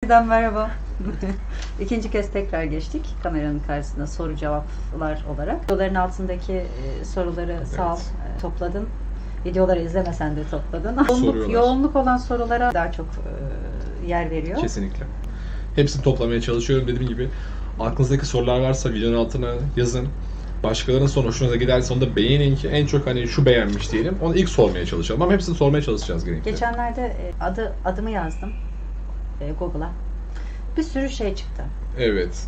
Yeniden merhaba. İkinci kez tekrar geçtik kameranın karşısında soru cevaplar olarak. Videoların altındaki soruları sağ ol topladın. Videoları izlemesen de topladın. Yoğunluk olan sorulara daha çok yer veriyor. Kesinlikle. Hepsini toplamaya çalışıyorum. Dediğim gibi aklınızdaki sorular varsa videonun altına yazın. Başkalarının sonu hoşunuza giderse onu da beğenin ki en çok hani şu beğenmiş diyelim. Onu ilk sormaya çalışalım ama hepsini sormaya çalışacağız gerekli. Geçenlerde adımı yazdım Google'a. Bir sürü şey çıktı. Evet.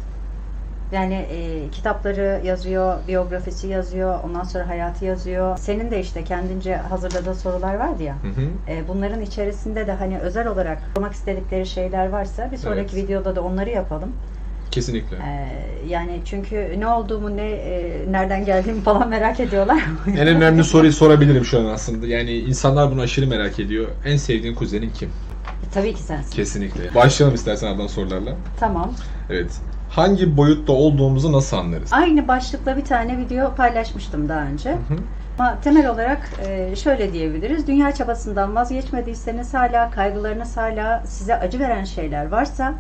Yani kitapları yazıyor, biyografisi yazıyor, ondan sonra hayatı yazıyor. Senin de işte kendince hazırladığın sorular vardı ya. Hı hı. Bunların içerisinde de hani özel olarak sormak istedikleri şeyler varsa bir sonraki videoda da onları yapalım. Kesinlikle. Yani çünkü ne olduğumu, nereden geldiğimi falan merak ediyorlar. En önemli soruyu sorabilirim şu an aslında. Yani insanlar bunu aşırı merak ediyor. En sevdiğin kuzenin kim? Tabii ki sensin. Kesinlikle. Başlayalım istersen ablan sorularla. Tamam. Evet. Hangi boyutta olduğumuzu nasıl anlarız? Aynı başlıkla bir tane video paylaşmıştım daha önce. Hı hı. Ama temel olarak şöyle diyebiliriz. Dünya çabasından vazgeçmediyseniz, hala kaygılarınız, hala size acı veren şeyler varsa,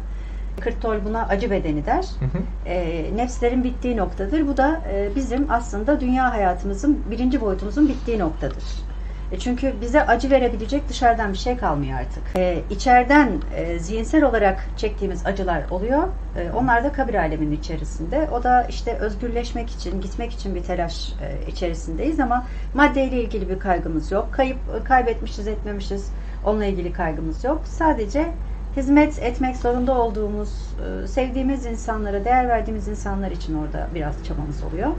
Eckhart Tolle buna acı bedeni der. Hı hı. Nefslerin bittiği noktadır. Bu da bizim aslında dünya hayatımızın, birinci boyutumuzun bittiği noktadır. Çünkü bize acı verebilecek dışarıdan bir şey kalmıyor artık. İçeriden zihinsel olarak çektiğimiz acılar oluyor. Onlar da kabir aleminin içerisinde. O da işte özgürleşmek için, gitmek için bir telaş içerisindeyiz ama maddeyle ilgili bir kaygımız yok. Kaybetmişiz, etmemişiz. Onunla ilgili kaygımız yok. Sadece hizmet etmek zorunda olduğumuz, sevdiğimiz insanlara, değer verdiğimiz insanlar için orada biraz çabamız oluyor. Hı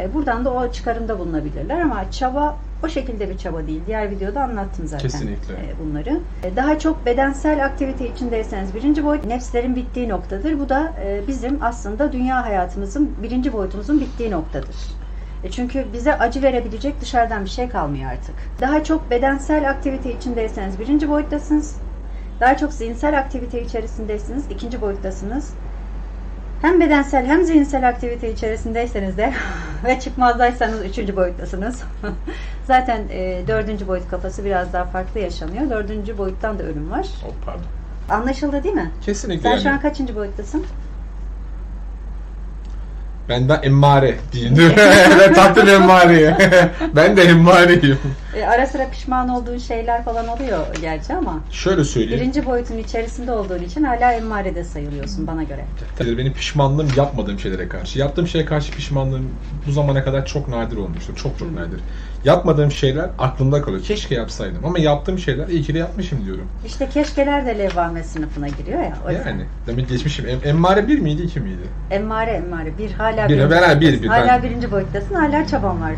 hı. Buradan da o çıkarımda bulunabilirler ama çaba o şekilde bir çaba değil. Diğer videoda anlattım zaten. Kesinlikle. Bunları. Daha çok bedensel aktivite içindeyseniz birinci boyut nefslerin bittiği noktadır. Bu da bizim aslında dünya hayatımızın, birinci boyutumuzun bittiği noktadır. Çünkü bize acı verebilecek dışarıdan bir şey kalmıyor artık. Daha çok bedensel aktivite içindeyseniz birinci boyuttasınız. Daha çok zihinsel aktivite içerisindeyseniz ikinci boyuttasınız. Hem bedensel hem zihinsel aktivite içerisindeyseniz de ve çıkmazdaysanız üçüncü boyuttasınız. Zaten dördüncü boyut kafası biraz daha farklı yaşanıyor. Dördüncü boyuttan da ölüm var. Oh, pardon. Anlaşıldı değil mi? Kesinlikle. Sen şu an kaçıncı boyuttasın? Ben de emmare diyeyim. Ben tatlım emmareyim. Ben de emmareyim. Ara sıra pişman olduğun şeyler falan oluyor gerçi ama. Şöyle söyleyeyim. Birinci boyutun içerisinde olduğun için hala emmarede sayılıyorsun bana göre. Benim pişmanlığım yapmadığım şeylere karşı. Yaptığım şeye karşı pişmanlığım bu zamana kadar çok nadir olmuştur. Çok nadir. Yapmadığım şeyler aklımda kalıyor. Keşke yapsaydım. Ama yaptığım şeyler iyi ki de yapmışım diyorum. İşte keşkeler de levvame sınıfına giriyor ya. Yani. Demek geçmişim. Emmare 1 miydi 2 miydi? Emmare. Bir hala bir. Birinci boyuttasın. Hala çaban var.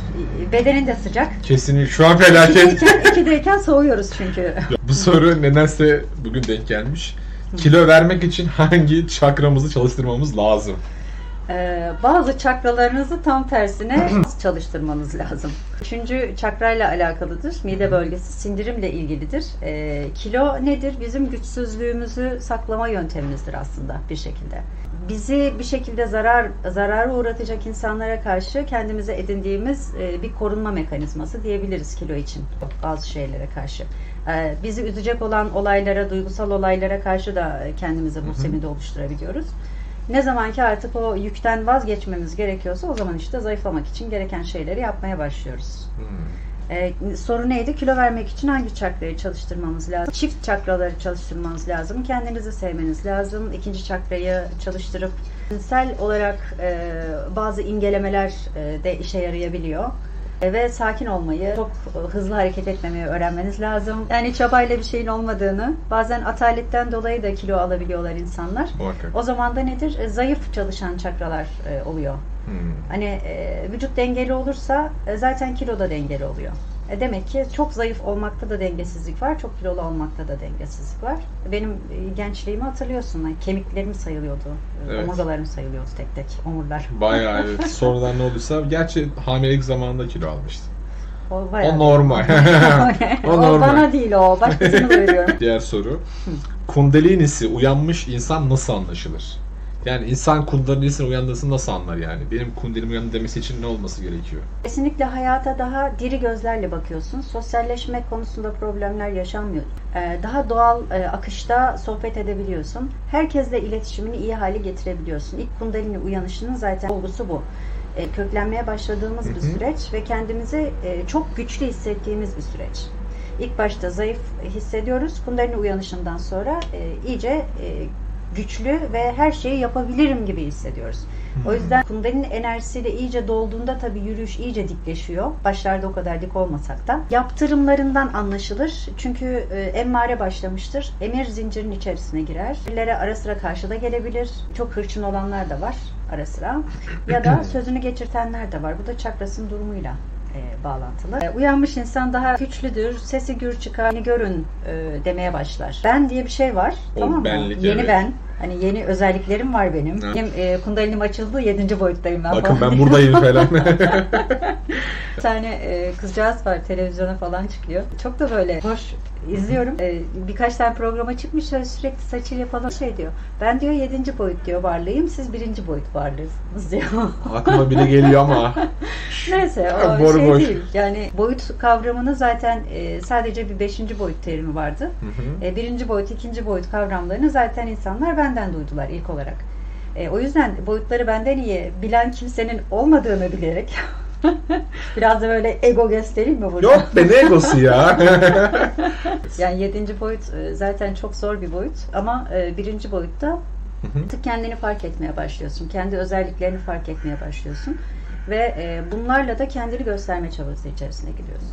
Bedenin de sıcak. Kesinlikle. Şu an felaket. İkideyken soğuyoruz çünkü. Bu soru nedense bugün denk gelmiş. Kilo vermek için hangi çakramızı çalıştırmamız lazım? Bazı çakralarınızı tam tersine çalıştırmanız lazım. Üçüncü çakrayla alakalıdır. Mide bölgesi sindirimle ilgilidir. Kilo nedir? Bizim güçsüzlüğümüzü saklama yöntemimizdir aslında bir şekilde. Bizi bir şekilde zarara uğratacak insanlara karşı kendimize edindiğimiz bir korunma mekanizması diyebiliriz kilo için bazı şeylere karşı. Bizi üzecek olan olaylara, duygusal olaylara karşı da kendimize bu zemini oluşturabiliyoruz. Ne zaman ki artık o yükten vazgeçmemiz gerekiyorsa o zaman işte zayıflamak için gereken şeyleri yapmaya başlıyoruz. Soru neydi? Kilo vermek için hangi çakrayı çalıştırmamız lazım? Çift çakraları çalıştırmanız lazım. Kendinizi sevmeniz lazım. İkinci çakrayı çalıştırıp zihinsel olarak bazı imgelemeler de işe yarayabiliyor. Ve sakin olmayı, çok hızlı hareket etmemeyi öğrenmeniz lazım. Yani çabayla bir şeyin olmadığını, bazen ataletten dolayı da kilo alabiliyorlar insanlar. O zaman da nedir? Zayıf çalışan çakralar oluyor. Hani vücut dengeli olursa zaten kilo da dengeli oluyor. Demek ki çok zayıf olmakta da dengesizlik var, çok kilolu olmakta da dengesizlik var. Benim gençliğimi hatırlıyorsun, yani kemiklerim sayılıyordu, omurgalarım sayılıyordu tek tek, omurlar. Bayağı evet. Sonradan ne olduysa, gerçi hamilelik zamanında kilo almıştım. O normal. O normal. Bana değil o, başkasını veriyorum. Diğer soru. Kundalinisi uyanmış insan nasıl anlaşılır? Yani insan kundalinisini uyandırsın nasıl anlar yani? Benim kundalinim uyandı demesi için ne olması gerekiyor? Kesinlikle hayata daha diri gözlerle bakıyorsun. Sosyalleşme konusunda problemler yaşanmıyor. Daha doğal akışta sohbet edebiliyorsun. Herkesle iletişimini iyi hale getirebiliyorsun. İlk kundalini uyanışının zaten olgusu bu. Köklenmeye başladığımız bir süreç ve kendimizi çok güçlü hissettiğimiz bir süreç. İlk başta zayıf hissediyoruz. Kundalini uyanışından sonra iyice güçlü ve her şeyi yapabilirim gibi hissediyoruz. O yüzden Kundalini enerjisiyle iyice dolduğunda tabii yürüyüş iyice dikleşiyor. Başlarda o kadar dik olmasak da. Yaptırımlarından anlaşılır. Çünkü emmare başlamıştır. Emir zincirinin içerisine girer. Emirlere ara sıra karşıda gelebilir. Çok hırçın olanlar da var ara sıra. Ya da sözünü geçirtenler de var. Bu da çakrasının durumuyla bağlantılı. Uyanmış insan daha güçlüdür, sesi gür çıkar, beni görün demeye başlar. Ben diye bir şey var. O tamam mı? benlik, Yeni evet. ben. Hani yeni özelliklerim var benim. Evet. Benim kundalinim açıldı, 7. boyuttayım ben. Bakın falan ben diyor. buradayım falan. Bir tane kızcağız var, televizyona falan çıkıyor. Çok da böyle hoş izliyorum. Birkaç tane programa çıkmış, sürekli saçıyla falan şey diyor. Ben diyor 7. boyut diyor varlığıyım, siz 1. boyut varlığınız diyor. Aklıma bile geliyor ama. Neyse o Boru şey boş. değil. Yani boyut kavramını zaten sadece bir 5. boyut terimi vardı. Hı hı. 1. boyut, 2. boyut kavramlarını zaten insanlar benden duydular ilk olarak. O yüzden boyutları benden iyi bilen kimsenin olmadığını bilerek biraz da böyle ego göstereyim mi burada? Yok be, ne egosu ya. Yani 7. boyut zaten çok zor bir boyut ama 1. boyutta artık kendini fark etmeye başlıyorsun. Kendi özelliklerini fark etmeye başlıyorsun. Ve bunlarla da kendini gösterme çabası içerisine giriyorsun.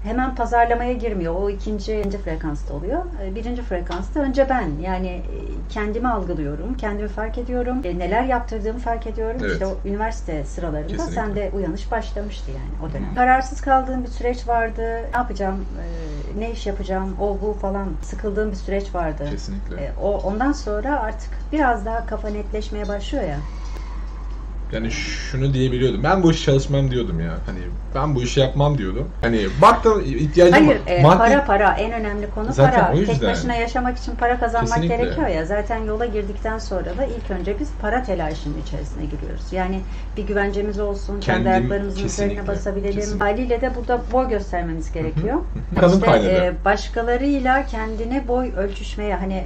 Hemen pazarlamaya girmiyor. O ikinci frekansta oluyor. 1. frekansta önce ben. Yani kendimi algılıyorum, kendimi fark ediyorum. Neler yaptırdığımı fark ediyorum. Evet. İşte o üniversite sıralarında Kesinlikle. sende uyanış başlamıştı yani o dönem. Kararsız kaldığım bir süreç vardı. Ne yapacağım, ne iş yapacağım, o bu falan sıkıldığım bir süreç vardı. Kesinlikle. Ondan sonra artık biraz daha kafa netleşmeye başlıyor ya. Yani şunu diyebiliyordum. Ben bu işi çalışmam diyordum ya. Hani ben bu işi yapmam diyordum. Hani baktım ihtiyacım var. Hayır, para en önemli konu Zaten para. o yüzden. Tek başına yaşamak için para kazanmak Kesinlikle. gerekiyor ya. Zaten yola girdikten sonra da ilk önce biz para telaşının içerisine giriyoruz. Yani bir güvencemiz olsun, kendi ayaklarımızın üzerine kesinlikle, basabilelim. kesinlikle. Haliyle de burada boy göstermemiz gerekiyor. Kanım İşte kaynadı. başkalarıyla kendine boy ölçüşmeye hani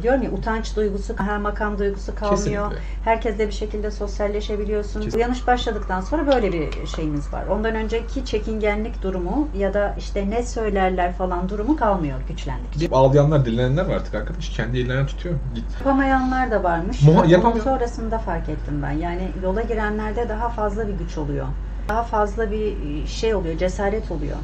diyorum ya utanç duygusu, makam duygusu kalmıyor. Kesinlikle. Herkesle bir şekilde sosyalleşebiliyorsun. Uyanış başladıktan sonra böyle bir şeyimiz var. Ondan önceki çekingenlik durumu ya da işte ne söylerler falan durumu kalmıyor güçlendikçe. Ağlayanlar, dinlenenler var artık arkadaş. Kendi ellerinden tutuyor. Git. Yapamayanlar da varmış. Yapamıyor. Onun sonrasında fark ettim ben. Yani yola girenlerde daha fazla bir güç oluyor. Daha fazla bir şey oluyor, cesaret oluyor.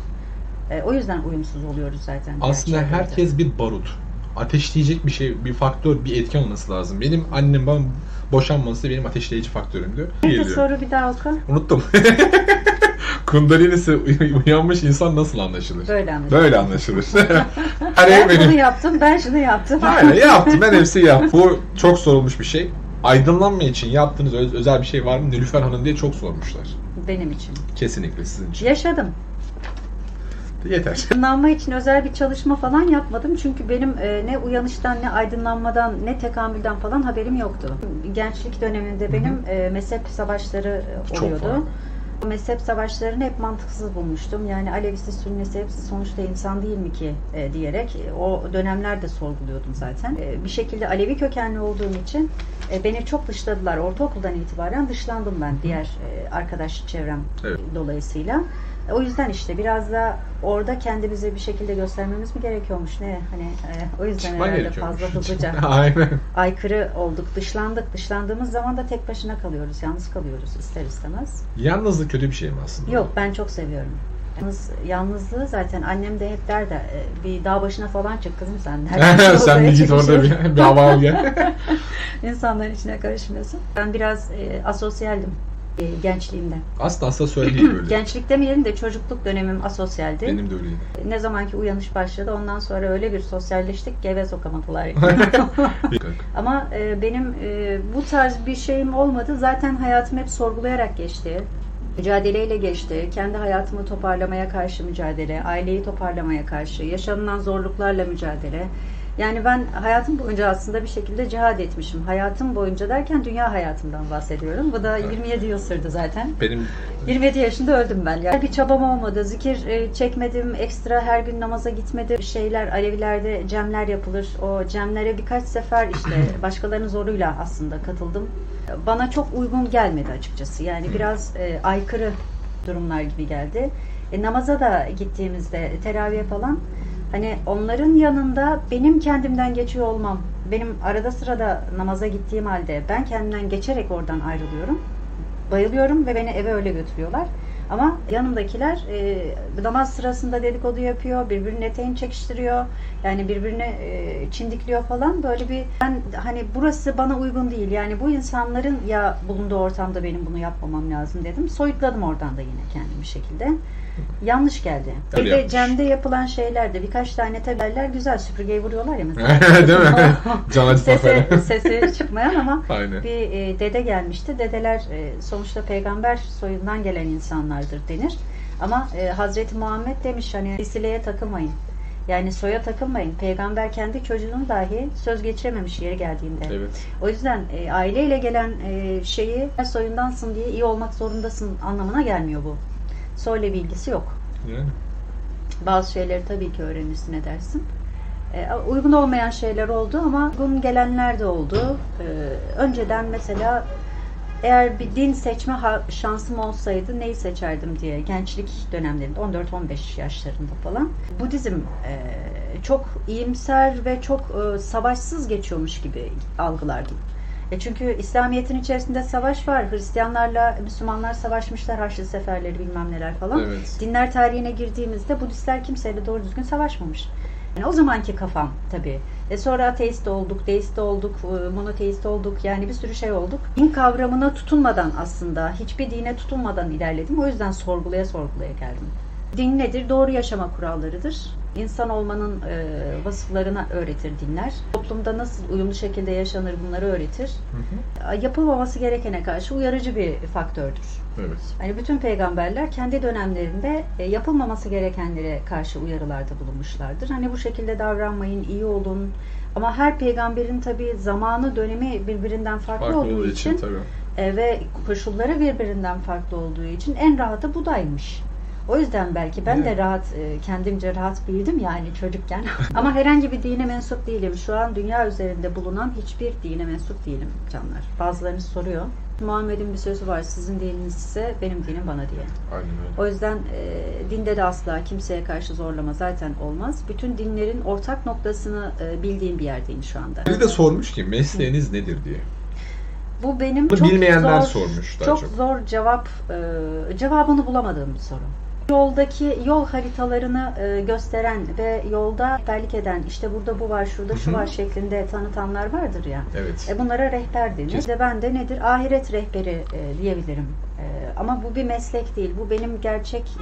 O yüzden uyumsuz oluyoruz zaten. Aslında diğer çevrede. herkes bir barut. Ateşleyecek bir şey, bir faktör, bir etken olması lazım. Benim annem babam boşanması benim ateşleyici faktörümdü. Neydi soru bir daha oku? Unuttum. Kundalinisi uyanmış insan nasıl anlaşılır? Böyle anlaşılır. Böyle anlaşılır. Hani Ben bunu benim... yaptım, ben şunu yaptım. Aynen yaptım, ben hepsini yaptım. Bu çok sorulmuş bir şey. Aydınlanma için yaptığınız özel bir şey var mı? Nilüfer Hanım diye çok sormuşlar. Benim için. Kesinlikle sizin için. Yaşadım. Yeter. Aydınlanma için özel bir çalışma falan yapmadım. Çünkü benim ne uyanıştan, ne aydınlanmadan, ne tekamülden falan haberim yoktu. Gençlik döneminde benim mezhep savaşları Çok oluyordu. var. Mezhep savaşlarını hep mantıksız bulmuştum. Yani Alevisi, Sünnisi hepsi sonuçta insan değil mi ki diyerek o dönemlerde sorguluyordum zaten. Bir şekilde Alevi kökenli olduğum için beni çok dışladılar. Ortaokuldan itibaren dışlandım ben diğer arkadaş çevrem Evet. dolayısıyla. O yüzden işte biraz da orada kendimizi bir şekilde göstermemiz mi gerekiyormuş ne? Hani o yüzden Çıkman herhalde gerekiyormuş. fazla hızlıca Aynen. aykırı olduk, dışlandık. Dışlandığımız zaman da tek başına kalıyoruz, yalnız kalıyoruz ister istemez. Yalnızlık kötü bir şey mi aslında? Yok, ben çok seviyorum. Yalnızlığı zaten annem de hep der de bir dağ başına falan çık kızım sen. Sen de git orada bir hava al gel. İnsanların içine karışmıyorsun. Ben biraz asosyaldim gençliğimde. Aslında değil böyle. Gençlik demeyelim de çocukluk dönemim asosyaldi. Benim de öyleydi. Ne zamanki uyanış başladı ondan sonra öyle bir sosyalleştik geve sokamadılar. Ama benim bu tarz bir şeyim olmadı. Zaten hayatım hep sorgulayarak geçti. Mücadeleyle geçti. Kendi hayatımı toparlamaya karşı mücadele, aileyi toparlamaya karşı, yaşanılan zorluklarla mücadele. Yani ben hayatım boyunca aslında bir şekilde cihad etmişim. Hayatım boyunca derken dünya hayatımdan bahsediyorum. Bu da 27 yıl sürdü zaten. Benim 27 yaşında öldüm ben. Yani bir çabam olmadı. Zikir çekmedim. Ekstra her gün namaza gitmedim. Şeyler, Alevilerde cemler yapılır. O cemlere birkaç sefer işte başkalarının zoruyla aslında katıldım. Bana çok uygun gelmedi açıkçası. Yani biraz aykırı durumlar gibi geldi. Namaza da gittiğimizde teravih falan hani onların yanında benim kendimden geçiyor olmam, benim arada sırada namaza gittiğim halde ben kendimden geçerek oradan ayrılıyorum. Bayılıyorum ve beni eve öyle götürüyorlar. Ama yanımdakiler namaz sırasında dedikodu yapıyor, birbirinin eteğini çekiştiriyor, yani birbirine çimdikliyor falan. Böyle bir ben hani burası bana uygun değil. Yani bu insanların ya bulunduğu ortamda benim bunu yapmamam lazım dedim. Soyutladım oradan da yine kendimi bir şekilde. Yanlış geldi. Öyle Bir de yapmış. Cem'de yapılan şeylerde birkaç tane tabiler güzel, süpürgeyi vuruyorlar ya mesela. Değil mi? Can acıtma falan. Sesi çıkmayan ama Aynen. bir dede gelmişti. Dedeler sonuçta peygamber soyundan gelen insanlardır denir. Ama Hazreti Muhammed demiş hani silsileye takılmayın. Yani soya takılmayın. Peygamber kendi çocuğunu dahi söz geçirememiş yeri geldiğinde. Evet. O yüzden aileyle gelen şeyi soyundansın diye iyi olmak zorundasın anlamına gelmiyor bu. Soyla bir ilgisi yok. Yani. Bazı şeyleri tabii ki öğrenirsin edersin. Uygun olmayan şeyler oldu ama uygun gelenler de oldu. Önceden mesela eğer bir din seçme şansım olsaydı neyi seçerdim diye gençlik dönemlerinde 14-15 yaşlarında falan. Budizm çok iyimser ve çok savaşsız geçiyormuş gibi algılardım. Çünkü İslamiyet'in içerisinde savaş var. Hristiyanlarla Müslümanlar savaşmışlar, Haçlı seferleri bilmem neler falan. Evet. Dinler tarihine girdiğimizde Budistler kimseyle doğru düzgün savaşmamış. Yani o zamanki kafam tabii. Sonra ateist olduk, deist olduk, monoteist olduk. Yani bir sürü şey olduk. Din kavramına tutunmadan aslında, hiçbir dine tutunmadan ilerledim. O yüzden sorgulaya geldim. Din nedir? Doğru yaşama kurallarıdır. İnsan olmanın vasıflarını öğretir dinler. Toplumda nasıl uyumlu şekilde yaşanır bunları öğretir. Yapılmaması gerekene karşı uyarıcı bir faktördür. Evet. Yani bütün peygamberler kendi dönemlerinde yapılmaması gerekenlere karşı uyarılarda bulunmuşlardır. Hani bu şekilde davranmayın, iyi olun. Ama her peygamberin tabii zamanı, dönemi birbirinden farklı olduğu için tabii. Ve koşulları birbirinden farklı olduğu için en rahatı budaymış. O yüzden belki ben de rahat, kendimce rahat bildim yani çocukken. Ama herhangi bir dine mensup değilim. Şu an dünya üzerinde bulunan hiçbir dine mensup değilim canlar. Bazılarınız soruyor. Muhammed'in bir sözü var, sizin dininiz ise benim dinim bana diye. Aynen öyle. O yüzden dinde de asla kimseye karşı zorlama zaten olmaz. Bütün dinlerin ortak noktasını bildiğim bir yerdeyim şu anda. Biri de sormuş ki mesleğiniz nedir diye. Bu benim Bunu çok bilmeyenler zor, sormuş daha çok çok. zor cevabını bulamadığım bir soru. Yoldaki yol haritalarını gösteren ve yolda rehberlik eden, işte burada bu var, şurada şu var şeklinde tanıtanlar vardır ya. Evet. Bunlara rehber denir. İşte ben de nedir? Ahiret rehberi diyebilirim. Ama bu bir meslek değil. Bu benim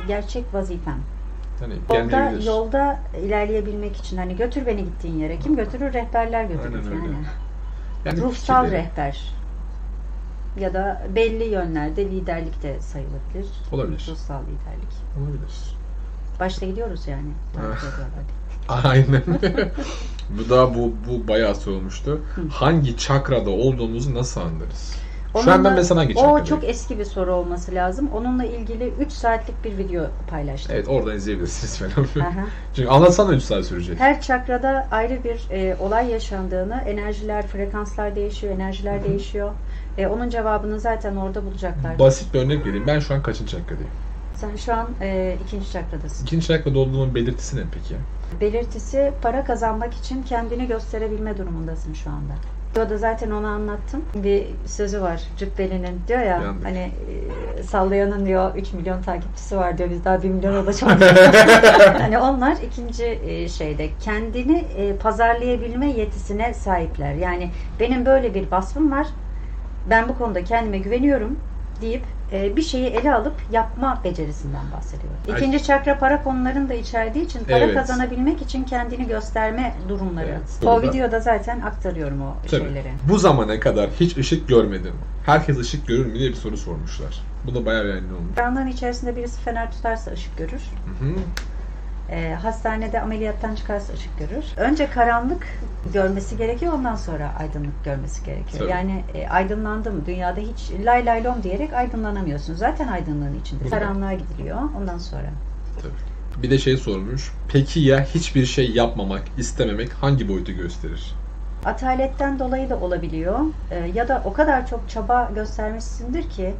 gerçek vazifem. Yani Yolda ilerleyebilmek için hani götür beni gittiğin yere. Kim götürür? Rehberler götürür yani. Ruhsal rehber. Ya da belli yönlerde liderlik de sayılabilir. Olabilir. Ruhsal liderlik. Olabilir. Başta gidiyoruz yani. Aynen. bu bayağı sorulmuştu. Hangi çakrada olduğumuzu nasıl anlarız? Şu an ben mesela hangi çakradayım? O çok eski bir soru olması lazım. Onunla ilgili 3 saatlik bir video paylaştım. Evet, oradan izleyebilirsiniz falan. Çünkü anlatsam da 3 saat sürecek. Her çakrada ayrı bir olay yaşandığını, enerjiler, frekanslar değişiyor, enerjiler değişiyor. Onun cevabını zaten orada bulacaklar. Basit bir örnek vereyim. Ben şu an kaçıncı çakradayım? Sen şu an 2. çakradasın. 2. çakrada olduğumun belirtisi ne peki? Belirtisi para kazanmak için kendini gösterebilme durumundasın şu anda. O da zaten onu anlattım. Bir sözü var Cübbeli'nin, diyor ya Yandık. hani sallayanın diyor 3 milyon takipçisi var diyor, biz daha 1 milyon ulaşamadık. Hani onlar ikinci şeyde kendini pazarlayabilme yetisine sahipler. Yani benim böyle bir vasfım var, ben bu konuda kendime güveniyorum deyip bir şeyi ele alıp yapma becerisinden bahsediyor. İkinci çakra para konularını da içerdiği için para kazanabilmek için kendini gösterme durumları. Evet, o videoda zaten aktarıyorum o şeyleri. Bu zamana kadar hiç ışık görmedim. Herkes ışık görür mü diye bir soru sormuşlar. Bu da bayağı önemli olmuş. Karanlığın içerisinde birisi fener tutarsa ışık görür. Hastanede ameliyattan çıkarsa ışık görür. Önce karanlık görmesi gerekiyor, ondan sonra aydınlık görmesi gerekiyor. Tabii. Yani aydınlandı mı? Dünyada hiç lay lay lom diyerek aydınlanamıyorsun. Zaten aydınlığın içinde. Karanlığa gidiliyor ondan sonra. Tabii. Bir de şey sormuş. Peki ya hiçbir şey yapmamak, istememek hangi boyutu gösterir? Ataletten dolayı da olabiliyor. Ya da o kadar çok çaba göstermişsindir ki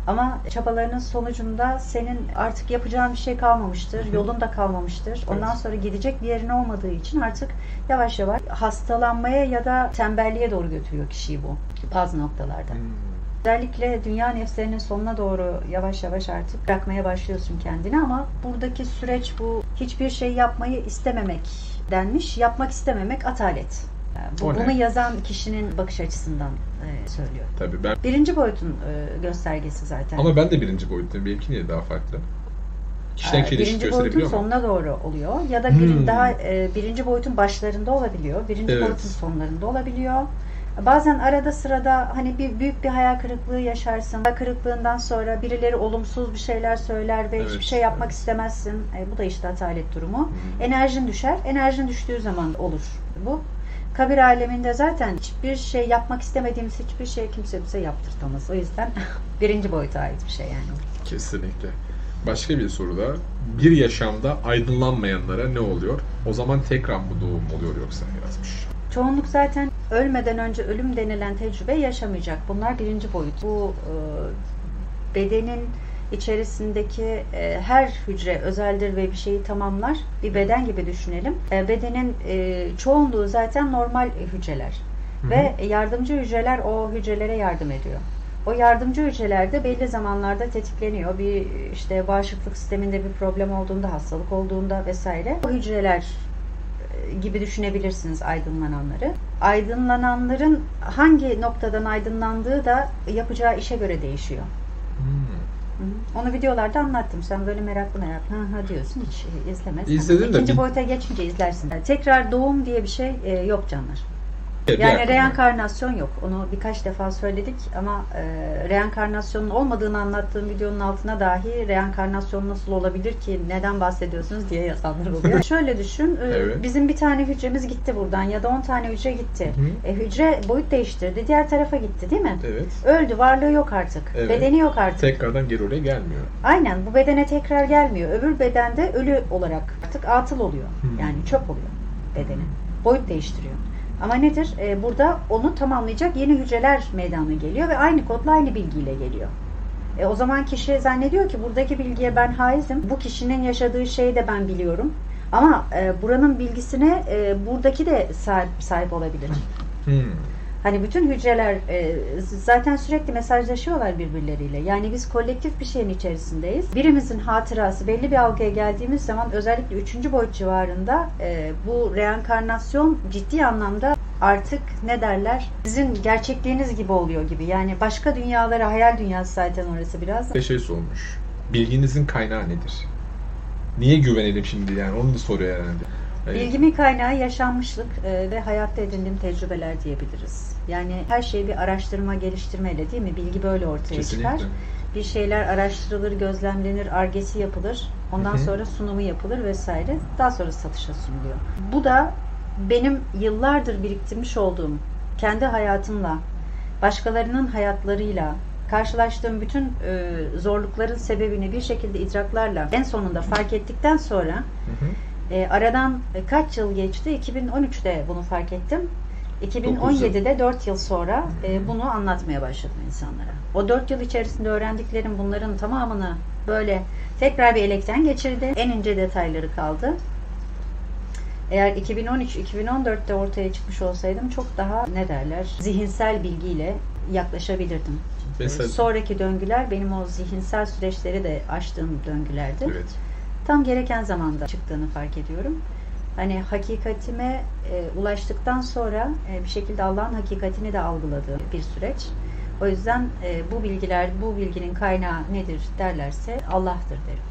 ama çabalarının sonucunda senin artık yapacağın bir şey kalmamıştır, yolun da kalmamıştır. Ondan sonra gidecek bir yerin olmadığı için artık yavaş yavaş hastalanmaya ya da tembelliğe doğru götürüyor kişiyi bu bazı noktalarda. Özellikle dünya nefslerinin sonuna doğru yavaş yavaş artık bırakmaya başlıyorsun kendini ama buradaki süreç bu. Hiçbir şey yapmayı istememek denmiş. Yapmak istememek atalet. Bunu yazan kişinin bakış açısından söylüyor. Tabii ben. Birinci boyutun göstergesi zaten. Ama ben de birinci boyuttayım. Benimki niye daha farklı? Kişiden kişiye değişik birinci boyutun gösterebiliyor mu? sonuna doğru oluyor. Ya da birinci boyutun başlarında olabiliyor. Birinci boyutun sonlarında olabiliyor. Bazen arada sırada hani büyük bir hayal kırıklığı yaşarsın. Hayal kırıklığından sonra birileri olumsuz bir şeyler söyler ve hiçbir şey yapmak istemezsin. Bu da işte atalet durumu. Enerjin düşer. Enerjin düştüğü zaman olur bu. Kabir aleminde zaten hiçbir şey yapmak istemediğimiz hiçbir şey kimse bize yaptırtamaz. O yüzden birinci boyuta ait bir şey yani. Kesinlikle. Başka bir soruda, bir yaşamda aydınlanmayanlara ne oluyor? O zaman tekrar mı doğum oluyor yoksa yazmış. Çoğunluk zaten ölmeden önce ölüm denilen tecrübe yaşamayacak. Bunlar birinci boyut. Bu bedenin içerisindeki her hücre özeldir ve bir şeyi tamamlar. Bir beden gibi düşünelim. Bedenin çoğunluğu zaten normal hücreler. Ve yardımcı hücreler o hücrelere yardım ediyor. O yardımcı hücreler de belli zamanlarda tetikleniyor. Bir işte bağışıklık sisteminde bir problem olduğunda, hastalık olduğunda vesaire. O hücreler gibi düşünebilirsiniz aydınlananları. Aydınlananların hangi noktadan aydınlandığı da yapacağı işe göre değişiyor. Onu videolarda anlattım. Sen böyle meraklı diyorsun. Hiç izlemezsen. İzledim de. İkinci boyuta geçince izlersin. Tekrar doğum diye bir şey yok canlar. Yani reenkarnasyon yok. Onu birkaç defa söyledik ama reenkarnasyonun olmadığını anlattığım videonun altına dahi reenkarnasyon nasıl olabilir ki, neden bahsediyorsunuz diye yazanlar oluyor. Şöyle düşün, bizim bir tane hücremiz gitti buradan ya da 10 tane hücre gitti. Hücre boyut değiştirdi, diğer tarafa gitti değil mi? Evet. Öldü, varlığı yok artık. Evet. Bedeni yok artık. Tekrardan geri oraya gelmiyor. Aynen, bu bedene tekrar gelmiyor. Öbür bedende ölü olarak artık atıl oluyor. Yani çöp oluyor bedeni. Boyut değiştiriyor. Ama nedir? Burada onu tamamlayacak yeni hücreler meydana geliyor ve aynı kodla aynı bilgiyle geliyor. O zaman kişi zannediyor ki buradaki bilgiye ben haizim. Bu kişinin yaşadığı şeyi de ben biliyorum. Ama buranın bilgisine buradaki de sahip olabilir. Hani bütün hücreler zaten sürekli mesajlaşıyorlar birbirleriyle. Yani biz kolektif bir şeyin içerisindeyiz. Birimizin hatırası belli bir algıya geldiğimiz zaman özellikle 3. boyut civarında bu reenkarnasyon ciddi anlamda artık ne derler? Sizin gerçekliğiniz gibi oluyor gibi. Yani başka dünyalara, hayal dünyası zaten orası biraz. Bir şey sormuş. Bilginizin kaynağı nedir? Niye güvenelim şimdi yani? Onu da soruyor herhalde. Bilgimin kaynağı yaşanmışlık ve hayatta edindiğim tecrübeler diyebiliriz. Yani her şey bir araştırma, geliştirmeyle değil mi? Bilgi böyle ortaya çıkar. Bir şeyler araştırılır, gözlemlenir, argesi yapılır. Ondan sonra sunumu yapılır vesaire. Daha sonra satışa sunuluyor. Bu da benim yıllardır biriktirmiş olduğum kendi hayatımla, başkalarının hayatlarıyla karşılaştığım bütün zorlukların sebebini bir şekilde idraklarla en sonunda fark ettikten sonra aradan kaç yıl geçti? 2013'te bunu fark ettim. 2017'de 4 yıl sonra bunu anlatmaya başladım insanlara. O 4 yıl içerisinde öğrendiklerim bunların tamamını böyle tekrar bir elekten geçirdi. En ince detayları kaldı. Eğer 2013-2014'te ortaya çıkmış olsaydım çok daha ne derler zihinsel bilgiyle yaklaşabilirdim. Mesela, sonraki döngüler benim o zihinsel süreçleri de aştığım döngülerdi. Evet. Tam gereken zamanda çıktığını fark ediyorum. Hani hakikatime ulaştıktan sonra bir şekilde Allah'ın hakikatini de algıladığı bir süreç. O yüzden bu bilginin kaynağı nedir derlerse Allah'tır derim.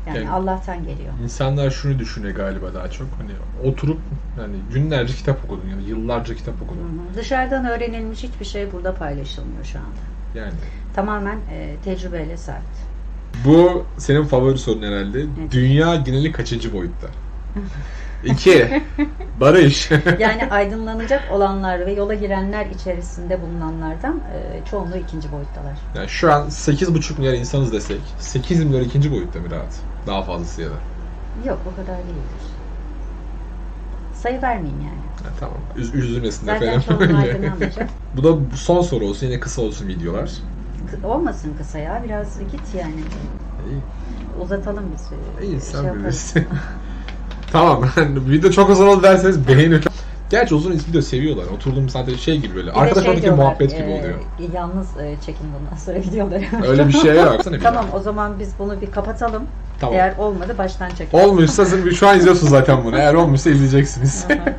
Yani Allah'tan geliyor. İnsanlar şunu düşünüyor galiba daha çok. Hani oturup yani günlerce kitap okudun yani yıllarca kitap okudun. Dışarıdan öğrenilmiş hiçbir şey burada paylaşılmıyor şu anda. Yani. Tamamen tecrübeyle sabit. Bu senin favori sorun herhalde. Evet. Dünya geneli kaçıncı boyutta? 2. Barış. Yani aydınlanacak olanlar ve yola girenler içerisinde bulunanlardan çoğunluğu ikinci boyuttalar. Yani şu an 8,5 milyar insanız desek 8 milyar ikinci boyutta mı rahat? Daha fazlası ya da. Yok, o kadar değildir. Sayı vermeyeyim yani. Tamam. Üzülmesinler Zaten falan. çoğunluğu aydınlanmayacak. Bu da son soru olsun. Yine kısa olsun videolar. Olmasın kısa ya. Biraz git yani. İyi. Uzatalım biz. İyi sen yaparız. bilirsin. Tamam. Video çok uzun oldu derseniz beğenin. Gerçi uzun video seviyorlar. Oturduğum sadece şey gibi böyle. Bir de Arkadaş oradaki diyorlar, muhabbet gibi oluyor. Yalnız çekin bundan sonra videoları. Öyle bir şey yok. Tamam, o zaman biz bunu bir kapatalım. Tamam. Eğer olmadı baştan çekelim. Olmuşsa şu an izliyorsunuz zaten bunu. Eğer olmuşsa izleyeceksiniz. Aha.